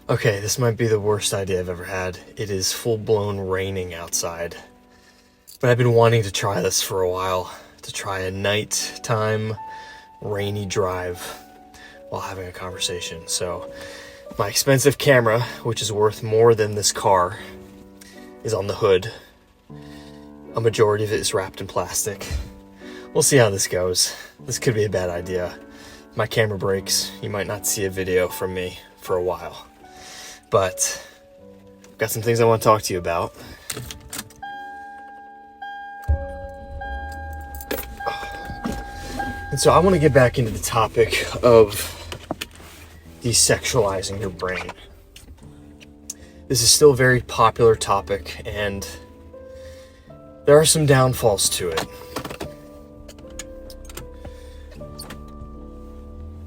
Okay, this might be the worst idea I've ever had. It is full-blown raining outside. But I've been wanting to try this for a while. To try a nighttime rainy drive while having a conversation. So, my expensive camera, which is worth more than this car, is on the hood. A majority of it is wrapped in plastic. We'll see how this goes. This could be a bad idea. My camera breaks. You might not see a video from me for a while. But I've got some things I want to talk to you about. And so I want to get back into the topic of desexualizing your brain. This is still a very popular topic, and there are some downfalls to it.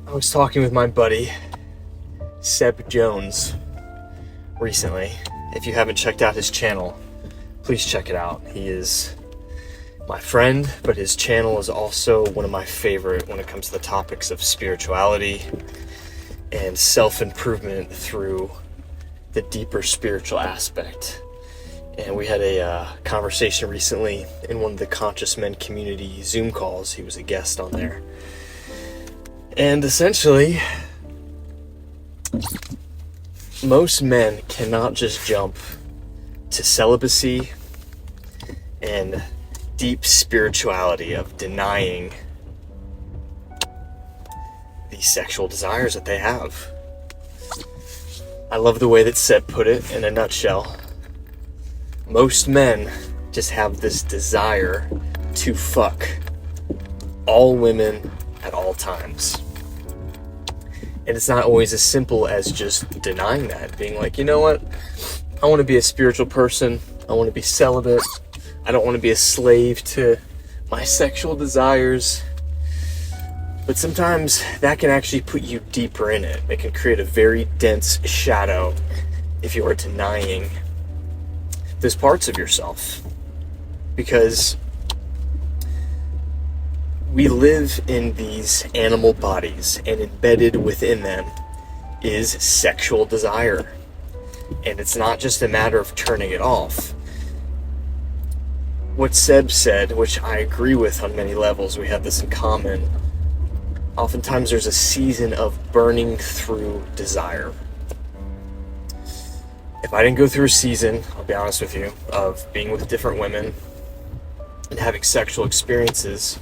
I was talking with my buddy, Seb Jones, recently. If you haven't checked out his channel, please check it out. He is my friend, but his channel is also one of my favorite when it comes to the topics of spirituality and self-improvement through the deeper spiritual aspect. And we had a conversation recently in one of the Conscious Men community Zoom calls. He was a guest on there. And essentially, most men cannot just jump to celibacy and deep spirituality of denying the sexual desires that they have. I love the way that Seb put it in a nutshell. Most men just have this desire to fuck all women at all times. And it's not always as simple as just denying that, being like, you know what, I want to be a spiritual person, I want to be celibate, I don't want to be a slave to my sexual desires. But sometimes that can actually put you deeper in it. It can create a very dense shadow if you are denying those parts of yourself. Because we live in these animal bodies, and embedded within them is sexual desire. And it's not just a matter of turning it off. What Seb said, which I agree with on many levels, we have this in common. Oftentimes there's a season of burning through desire. If I didn't go through a season, I'll be honest with you, of being with different women and having sexual experiences,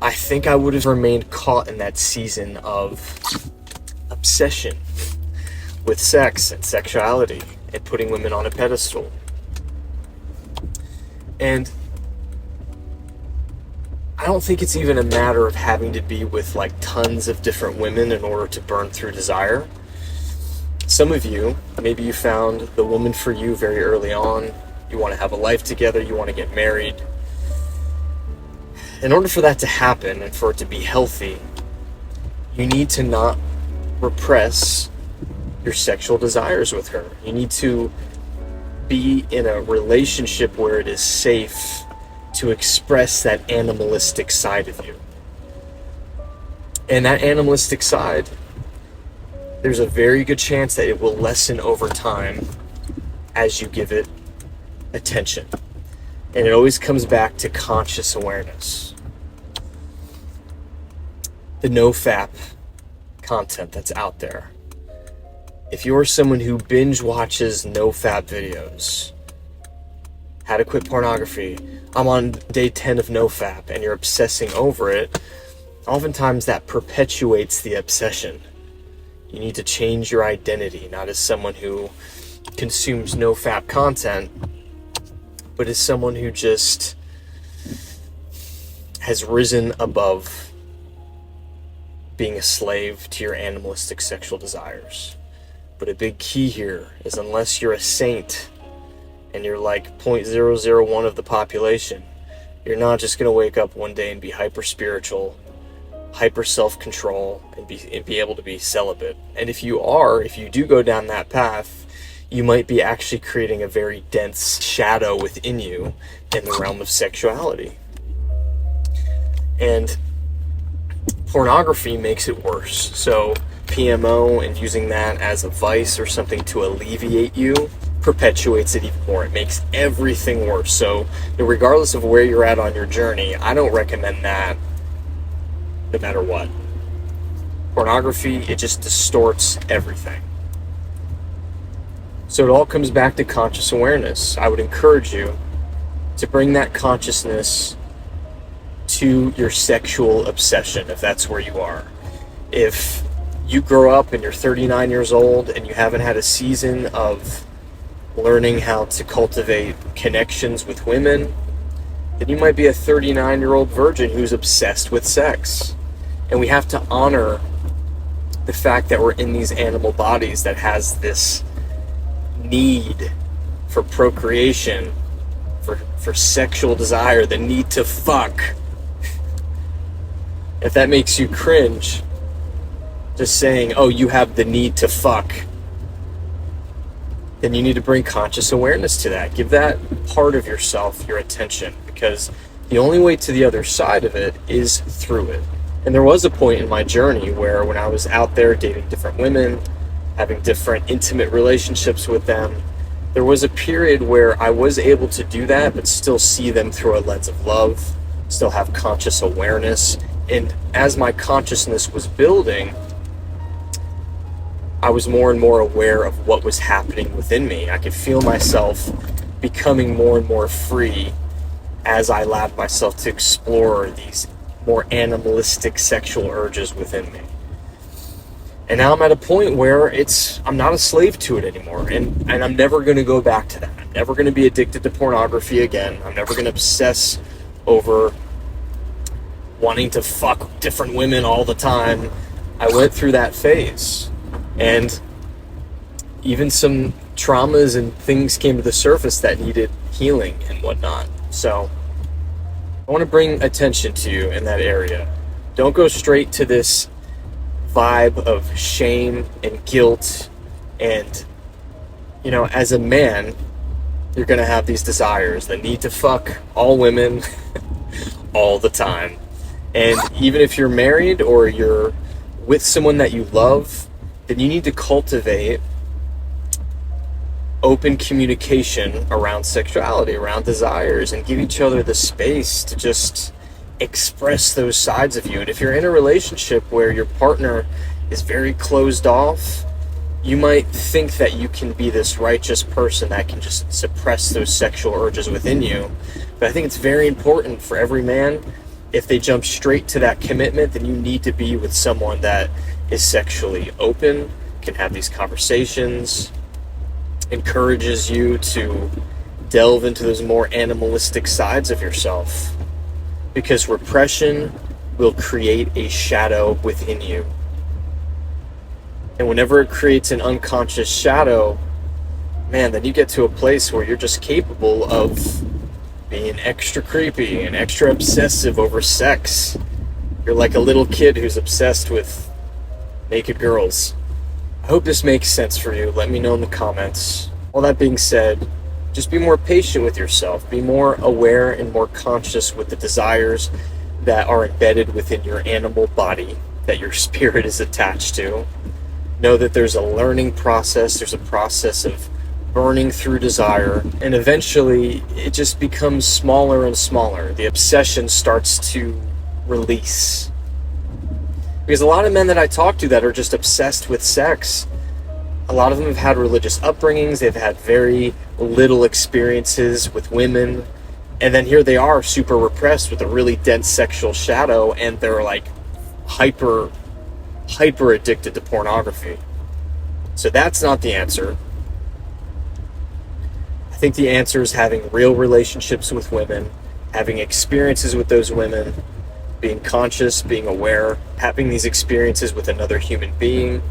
I think I would have remained caught in that season of obsession with sex and sexuality and putting women on a pedestal. And I don't think it's even a matter of having to be with like tons of different women in order to burn through desire. Some of you, maybe you found the woman for you very early on. You want to have a life together, you want to get married. In order for that to happen and for it to be healthy, you need to not repress your sexual desires with her. You need to be in a relationship where it is safe to express that animalistic side of you. And that animalistic side, there's a very good chance that it will lessen over time as you give it attention. And it always comes back to conscious awareness. The NoFap content that's out there. If you're someone who binge watches NoFap videos, how to quit pornography, I'm on day 10 of NoFap, and you're obsessing over it, oftentimes that perpetuates the obsession. You need to change your identity, not as someone who consumes NoFap content, but as someone who just has risen above being a slave to your animalistic sexual desires. But a big key here is, unless you're a saint and you're like 0.001 of the population, you're not just going to wake up one day and be hyper spiritual, hyper self-control, and be able to be celibate. And if you do go down that path, you might be actually creating a very dense shadow within you in the realm of sexuality. And pornography makes it worse. So PMO and using that as a vice or something to alleviate you perpetuates it even more. It makes everything worse. So regardless of where you're at on your journey, I don't recommend that no matter what. Pornography, it just distorts everything. So it all comes back to conscious awareness. I would encourage you to bring that consciousness to your sexual obsession, if that's where you are. If you grow up and you're 39 years old and you haven't had a season of learning how to cultivate connections with women, then you might be a 39-year-old virgin who's obsessed with sex. And we have to honor the fact that we're in these animal bodies that has this need for procreation, for sexual desire, the need to fuck. If that makes you cringe, just saying, oh, you have the need to fuck, then you need to bring conscious awareness to that. Give that part of yourself your attention, because the only way to the other side of it is through it. And there was a point in my journey where when I was out there dating different women, having different intimate relationships with them, there was a period where I was able to do that, but still see them through a lens of love, still have conscious awareness. And as my consciousness was building, I was more and more aware of what was happening within me. I could feel myself becoming more and more free as I allowed myself to explore these more animalistic sexual urges within me. And now I'm at a point where I'm not a slave to it anymore, and I'm never going to go back to that. I'm never going to be addicted to pornography again. I'm never going to obsess over wanting to fuck different women all the time. I went through that phase, and even some traumas and things came to the surface that needed healing and whatnot. So I want to bring attention to you in that area. Don't go straight to this vibe of shame and guilt. And, as a man, you're going to have these desires, the need to fuck all women all the time. And even if you're married or you're with someone that you love, then you need to cultivate open communication around sexuality, around desires, and give each other the space to just express those sides of you. And if you're in a relationship where your partner is very closed off, you might think that you can be this righteous person that can just suppress those sexual urges within you. But I think it's very important for every man, if they jump straight to that commitment, then you need to be with someone that is sexually open, can have these conversations, encourages you to delve into those more animalistic sides of yourself. Because repression will create a shadow within you. And whenever it creates an unconscious shadow, man, then you get to a place where you're just capable of being extra creepy and extra obsessive over sex. You're like a little kid who's obsessed with naked girls. I hope this makes sense for you. Let me know in the comments. All that being said, just be more patient with yourself. Be more aware and more conscious with the desires that are embedded within your animal body that your spirit is attached to. Know that there's a learning process. There's a process of burning through desire, and eventually it just becomes smaller and smaller. The obsession starts to release. Because a lot of men that I talk to that are just obsessed with sex, a lot of them have had religious upbringings, they've had very little experiences with women, and then here they are super repressed with a really dense sexual shadow, and they're like hyper addicted to pornography. So that's not the answer. I think the answer is having real relationships with women, having experiences with those women, being conscious, being aware, having these experiences with another human being.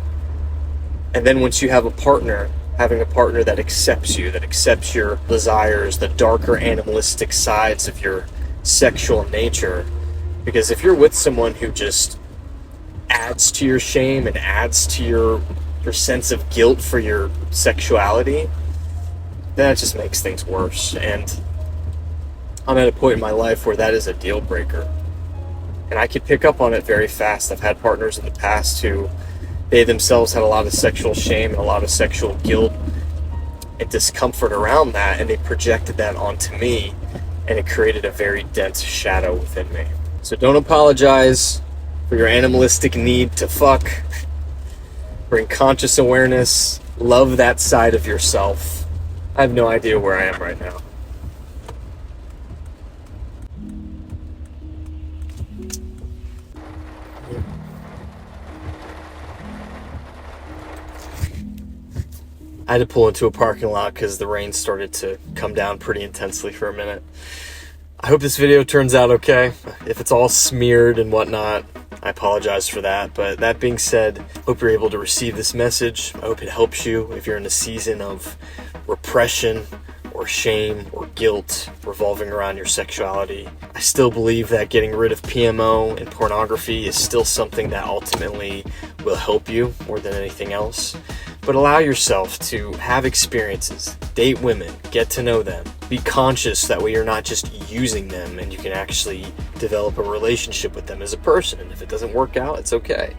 And then once you have a partner, having a partner that accepts you, that accepts your desires, the darker animalistic sides of your sexual nature. Because if you're with someone who just adds to your shame and adds to your sense of guilt for your sexuality, that just makes things worse. And I'm at a point in my life where that is a deal breaker. And I could pick up on it very fast. I've had partners in the past who They themselves had a lot of sexual shame and a lot of sexual guilt and discomfort around that, and they projected that onto me, and it created a very dense shadow within me. So don't apologize for your animalistic need to fuck. Bring conscious awareness. Love that side of yourself. I have no idea where I am right now. I had to pull into a parking lot because the rain started to come down pretty intensely for a minute. I hope this video turns out okay. If it's all smeared and whatnot, I apologize for that. But that being said, I hope you're able to receive this message. I hope it helps you if you're in a season of repression or shame or guilt revolving around your sexuality. I still believe that getting rid of PMO and pornography is still something that ultimately will help you more than anything else. But allow yourself to have experiences, date women, get to know them, be conscious, that way you're not just using them and you can actually develop a relationship with them as a person. And if it doesn't work out, it's okay.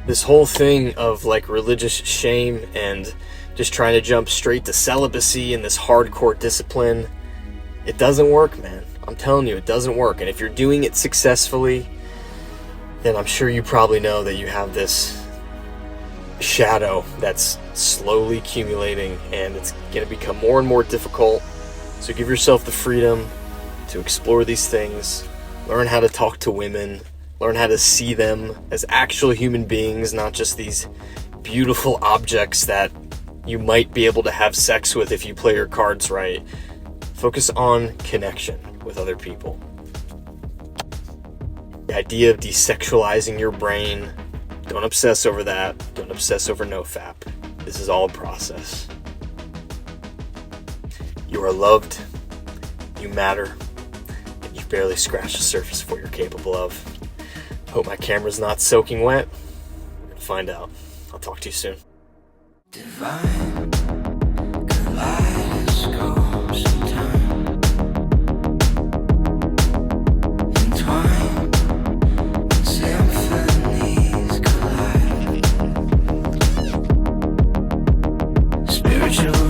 This whole thing of like religious shame and just trying to jump straight to celibacy and this hardcore discipline, it doesn't work, man. I'm telling you, it doesn't work. And if you're doing it successfully, then I'm sure you probably know that you have this shadow that's slowly accumulating, and it's going to become more and more difficult. So give yourself the freedom to explore these things, learn how to talk to women, learn how to see them as actual human beings, not just these beautiful objects that you might be able to have sex with if you play your cards right. Focus on connection with other people. The idea of desexualizing your brain, don't obsess over that. Don't obsess over nofap. This is all a process. You are loved. You matter. And you've barely scratched the surface of what you're capable of. Hope my camera's not soaking wet. We're gonna find out. I'll talk to you soon. Divine kaleidoscopes in time, entwine and symphonies collide, spiritual